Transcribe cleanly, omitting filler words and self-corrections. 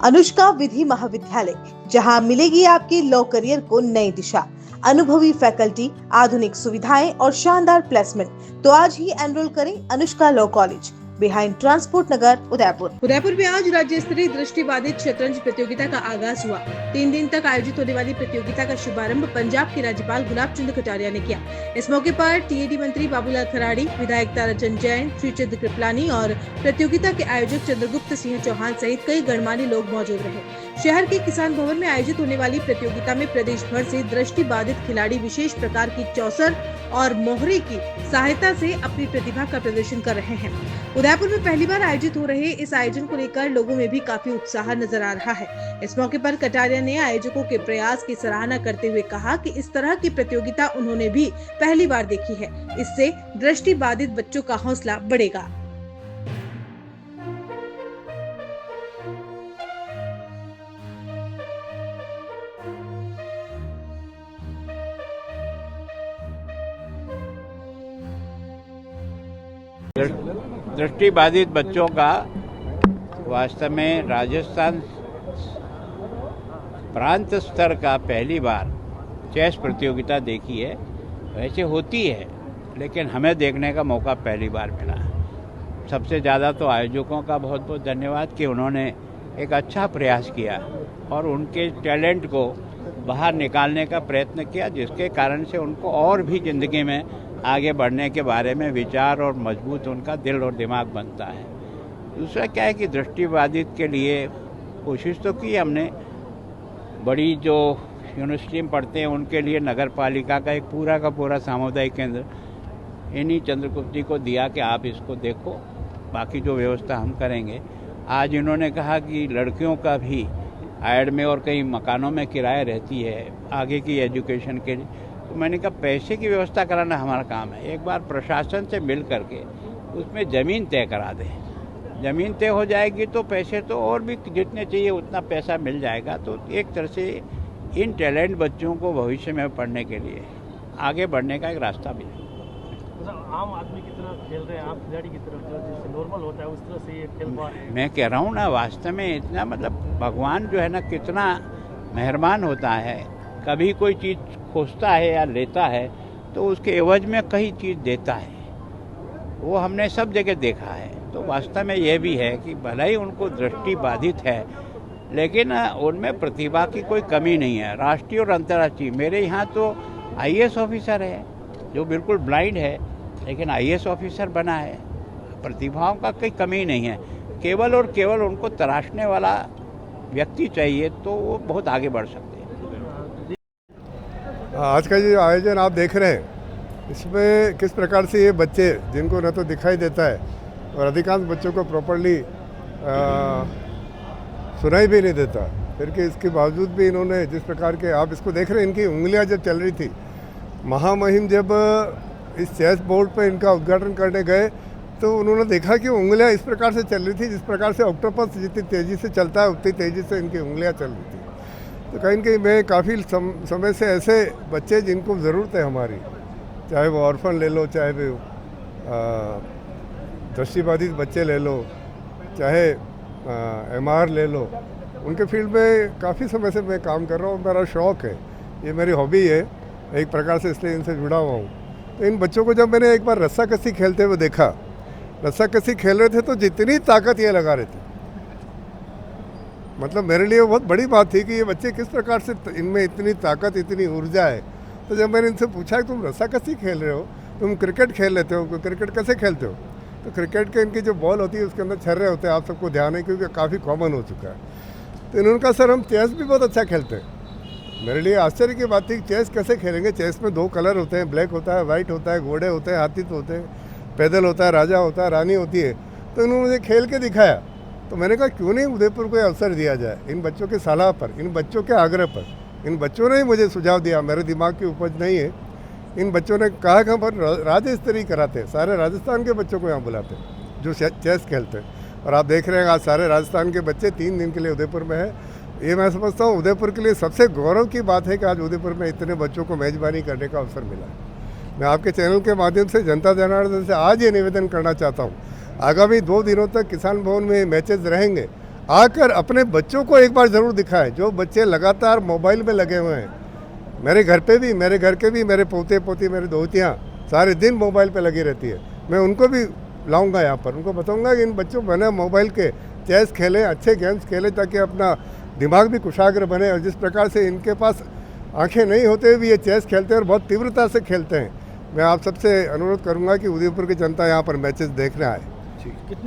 अनुष्का विधि महाविद्यालय, जहां मिलेगी आपकी लॉ करियर को नई दिशा, अनुभवी फैकल्टी, आधुनिक सुविधाएं और शानदार प्लेसमेंट। तो आज ही एनरोल करें Anushka Law College, behind Transport Nagar, Udaipur में आज राज्य स्तरीय दृष्टिबाधित शतरंज प्रतियोगिता का आगाज हुआ। 3 दिन तक आयोजित होने वाली प्रतियोगिता का शुभारंभ पंजाब के राज्यपाल गुलाब चंद कटारिया ने किया। इस मौके पर टीएडी मंत्री बाबूलाल खराड़ी, विधायक ताराचंद जैन, श्रीचंद कृपलानी और प्रतियोगिता के आयोजक चंद्रगुप्त सिंह चौहान सहित कई गणमान्य लोग मौजूद रहे। शहर के किसान भवन में आयोजित होने वाली प्रतियोगिता में प्रदेश भर से दृष्टिबाधित खिलाड़ी विशेष प्रकार की चौसर और मोहरे की सहायता से अपनी प्रतिभा का प्रदर्शन कर रहे हैं। उदयपुर में पहली बार आयोजित हो रहे इस आयोजन को लेकर लोगों में भी काफी उत्साह नजर आ रहा है। इस मौके पर कटारिया ने आयोजकों के प्रयास की सराहना करते हुए कहा कि इस तरह की प्रतियोगिता उन्होंने भी पहली बार देखी है। इससे दृष्टिबाधित बच्चों का हौसला बढ़ेगा। दृष्टिबाधित बच्चों का वास्तव में राजस्थान प्रांत स्तर का पहली बार चेस प्रतियोगिता देखी है। वैसे होती है, लेकिन हमें देखने का मौका पहली बार मिला। सबसे ज़्यादा तो आयोजकों का बहुत बहुत धन्यवाद कि उन्होंने एक अच्छा प्रयास किया और उनके टैलेंट को बाहर निकालने का प्रयत्न किया, जिसके कारण से उनको और भी ज़िंदगी में आगे बढ़ने के बारे में विचार और मजबूत उनका दिल और दिमाग बनता है। दूसरा क्या है कि दृष्टिबाधित के लिए कोशिश तो की हमने। बड़ी जो यूनिवर्सिटी में पढ़ते हैं उनके लिए नगर पालिका का एक पूरा का पूरा सामुदायिक केंद्र इन्हीं चंद्रगुप्त जी को दिया कि आप इसको देखो, बाकी जो व्यवस्था हम करेंगे। आज इन्होंने कहा कि लड़कियों का भी ऐड में और कई मकानों में किराया रहती है आगे की एजुकेशन के लिए। तो मैंने कहा पैसे की व्यवस्था कराना हमारा काम है। एक बार प्रशासन से मिल करके उसमें ज़मीन तय करा दें। ज़मीन तय हो जाएगी तो पैसे तो और भी जितने चाहिए उतना पैसा मिल जाएगा। तो एक तरह से इन टैलेंट बच्चों को भविष्य में पढ़ने के लिए आगे बढ़ने का एक रास्ता भी है। आम आदमी की तरह खेल रहे हैं, आप खिलाड़ी की तरह जैसे नॉर्मल होता है उस तरह से ये खेल पा रहे हैं। मैं कह रहा हूँ ना, वास्तव में इतना भगवान जो है ना कितना मेहरबान होता है। कभी कोई चीज़ खोजता है या लेता है तो उसके एवज में कई चीज़ देता है। वो हमने सब जगह देखा है। तो वास्तव में ये भी है कि भले ही उनको दृष्टि बाधित है, लेकिन उनमें प्रतिभा की कोई कमी नहीं है। राष्ट्रीय और अंतर्राष्ट्रीय, मेरे यहाँ तो आईएएस ऑफिसर है जो बिल्कुल ब्लाइंड है, लेकिन आईएएस ऑफिसर बना है। प्रतिभाओं का कोई कमी नहीं है। केवल और केवल उनको तराशने वाला व्यक्ति चाहिए तो वो बहुत आगे बढ़ सकते हैं। आज का जो आयोजन आप देख रहे हैं, इसमें किस प्रकार से ये बच्चे जिनको न तो दिखाई देता है और अधिकांश बच्चों को प्रॉपर्ली सुनाई भी नहीं देता, फिर कि इसके बावजूद भी इन्होंने जिस प्रकार के आप इसको देख रहे हैं, इनकी उंगलियां जब चल रही थी, महामहिम जब इस चेस बोर्ड पर इनका उद्घाटन करने गए तो उन्होंने देखा कि उंगलियां इस प्रकार से चल रही थी जिस प्रकार से ऑक्टोपस जितनी तेज़ी से चलता है उतनी तेज़ी से इनकी उंगलियां चल रही थी। तो कहीं न कहीं मैं काफ़ी समय से ऐसे बच्चे जिनको ज़रूरत है हमारी, चाहे वो ऑर्फन ले लो, चाहे वो दृष्टिबाधित बच्चे ले लो, चाहे एमआर ले लो, उनके फील्ड में काफ़ी समय से मैं काम कर रहा हूँ। मेरा शौक़ है, ये मेरी हॉबी है एक प्रकार से, इसलिए इनसे जुड़ा हुआ हूँ। तो इन बच्चों को जब मैंने एक बार रस्साकसी खेलते हुए देखा, रस्साकसी खेल रहे थे तो जितनी ताकत ये लगा रहे थे, मतलब मेरे लिए बहुत बड़ी बात थी कि ये बच्चे किस प्रकार से, इनमें इतनी ताकत, इतनी ऊर्जा है। तो जब मैंने इनसे पूछा कि तुम रस्साकसी खेल रहे हो, तुम क्रिकेट खेल लेते हो, क्रिकेट कैसे खेलते हो? तो क्रिकेट के इनकी जो बॉल होती है उसके अंदर छर्रे होते हैं, आप सबको ध्यान है क्योंकि काफ़ी कॉमन हो चुका है। तो इन्होंने कहा सर हम चेस भी बहुत अच्छा खेलते हैं। मेरे लिए आश्चर्य की बात थी कि चेस कैसे खेलेंगे? चेस में 2 कलर होते हैं, ब्लैक होता है, वाइट होता है, घोड़े होते हैं, हाथी होते हैं, पैदल होता है, राजा होता है, रानी होती है। तो इन्होंने मुझे खेल के दिखाया। तो मैंने कहा क्यों नहीं उदयपुर को अवसर दिया जाए इन बच्चों के सलाह पर, इन बच्चों के आग्रह पर। इन बच्चों ने ही मुझे सुझाव दिया, मेरे दिमाग की उपज नहीं है। इन बच्चों ने कहा कि हम राज्य स्तरीय कराते हैं, सारे राजस्थान के बच्चों को यहाँ बुलाते हैं जो चेस खेलते हैं। और आप देख रहे हैं आज सारे राजस्थान के बच्चे 3 दिन के लिए उदयपुर में है। ये मैं समझता हूँ उदयपुर के लिए सबसे गौरव की बात है कि आज उदयपुर में इतने बच्चों को मेज़बानी करने का अवसर मिला है। मैं आपके चैनल के माध्यम से जनता जनार्दन से आज ये निवेदन करना चाहता हूँ, आगामी 2 दिनों तक किसान भवन में मैचेस रहेंगे। आकर अपने बच्चों को एक बार ज़रूर दिखाएं। जो बच्चे लगातार मोबाइल में लगे हुए हैं, मेरे घर पे भी, मेरे घर के भी, मेरे पोते पोती, मेरी दोहतियाँ सारे दिन मोबाइल पे लगी रहती है। मैं उनको भी लाऊंगा यहाँ पर, उनको बताऊंगा कि इन बच्चों को ना मोबाइल के चेस खेलें, अच्छे गेम्स खेलें, ताकि अपना दिमाग भी कुशाग्र बने। और जिस प्रकार से इनके पास आंखें नहीं होते हुए भी ये चेस खेलते हैं और बहुत तीव्रता से खेलते हैं, मैं आप सबसे अनुरोध करूंगा कि उदयपुर की जनता यहाँ पर मैचेस देखने आए। कितने